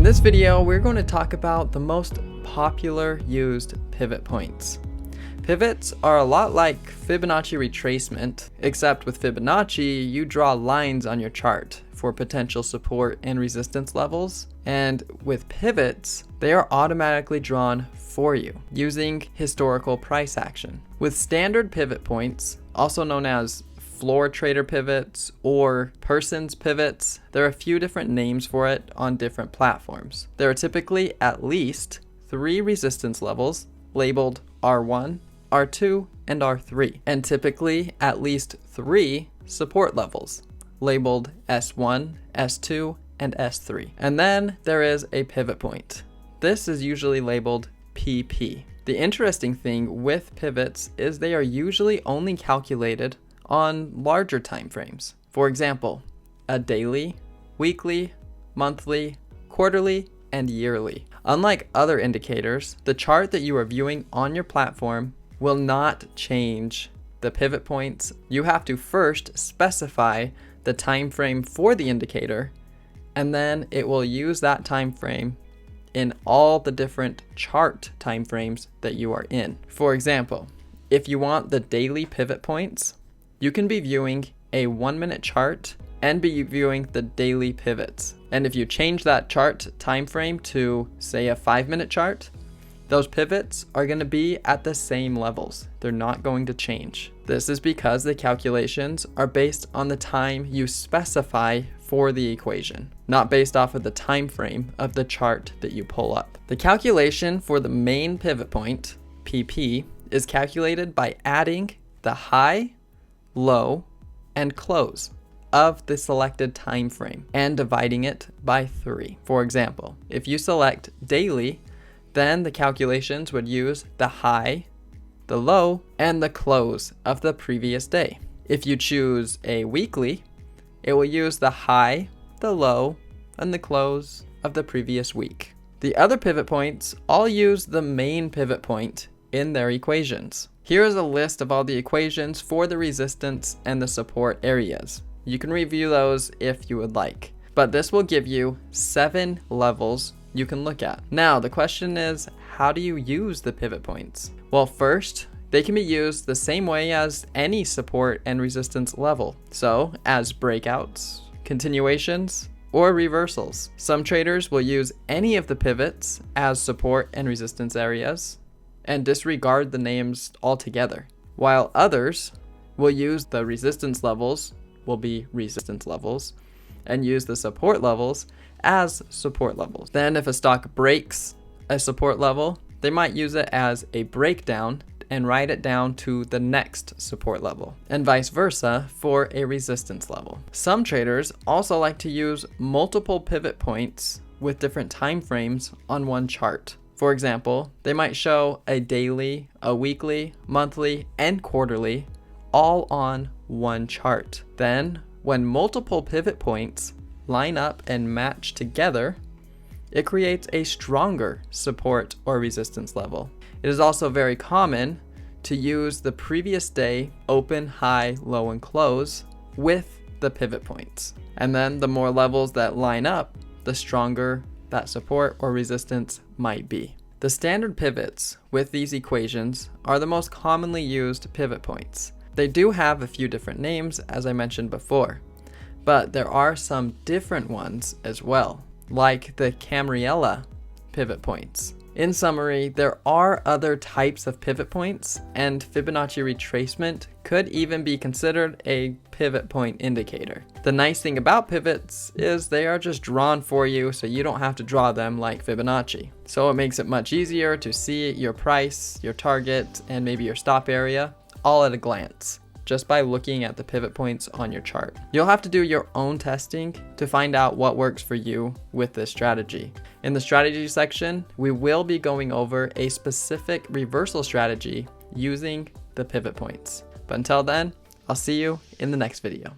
In this video, we're going to talk about the most popular used pivot points. Pivots are a lot like Fibonacci retracement, except with Fibonacci, you draw lines on your chart for potential support and resistance levels. And with pivots, they are automatically drawn for you using historical price action. With standard pivot points, also known as floor trader pivots or person's pivots, there are a few different names for it on different platforms. There are typically at least 3 resistance levels labeled R1, R2, and R3, and typically at least 3 support levels labeled S1, S2, and S3. And then there is a pivot point. This is usually labeled PP. The interesting thing with pivots is they are usually only calculated on larger time frames. For example, a daily, weekly, monthly, quarterly, and yearly. Unlike other indicators, the chart that you are viewing on your platform will not change the pivot points. You have to first specify the time frame for the indicator, and then it will use that time frame in all the different chart time frames that you are in. For example, if you want the daily pivot points, you can be viewing a 1-minute chart and be viewing the daily pivots. And if you change that chart time frame to, say, a 5-minute chart, those pivots are going to be at the same levels. They're not going to change. This is because the calculations are based on the time you specify for the equation, not based off of the time frame of the chart that you pull up. The calculation for the main pivot point, PP, is calculated by adding the high, low, and close of the selected time frame and dividing it by 3. For example, if you select daily, then the calculations would use the high, the low, and the close of the previous day. If you choose a weekly, it will use the high, the low, and the close of the previous week. The other pivot points all use the main pivot point in their equations. Here is a list of all the equations for the resistance and the support areas. You can review those if you would like, but this will give you 7 levels you can look at. Now, the question is, how do you use the pivot points? Well, first, they can be used the same way as any support and resistance level. So, as breakouts, continuations, or reversals. Some traders will use any of the pivots as support and resistance areas and disregard the names altogether, while others will use the resistance levels, will be resistance levels, and use the support levels as support levels. Then if a stock breaks a support level, they might use it as a breakdown and write it down to the next support level, and vice versa for a resistance level. Some traders also like to use multiple pivot points with different time frames on one chart. For example, they might show a daily, a weekly, monthly, and quarterly all on one chart. Then, when multiple pivot points line up and match together, it creates a stronger support or resistance level. It is also very common to use the previous day open, high, low, and close with the pivot points. And then the more levels that line up, the stronger that support or resistance might be. The standard pivots with these equations are the most commonly used pivot points. They do have a few different names, as I mentioned before, but there are some different ones as well, like the Camriela pivot points. In summary, there are other types of pivot points, and Fibonacci retracement could even be considered a pivot point indicator. The nice thing about pivots is they are just drawn for you, so you don't have to draw them like Fibonacci. So it makes it much easier to see your price, your target, and maybe your stop area all at a glance, just by looking at the pivot points on your chart. You'll have to do your own testing to find out what works for you with this strategy. In the strategy section, we will be going over a specific reversal strategy using the pivot points. But until then, I'll see you in the next video.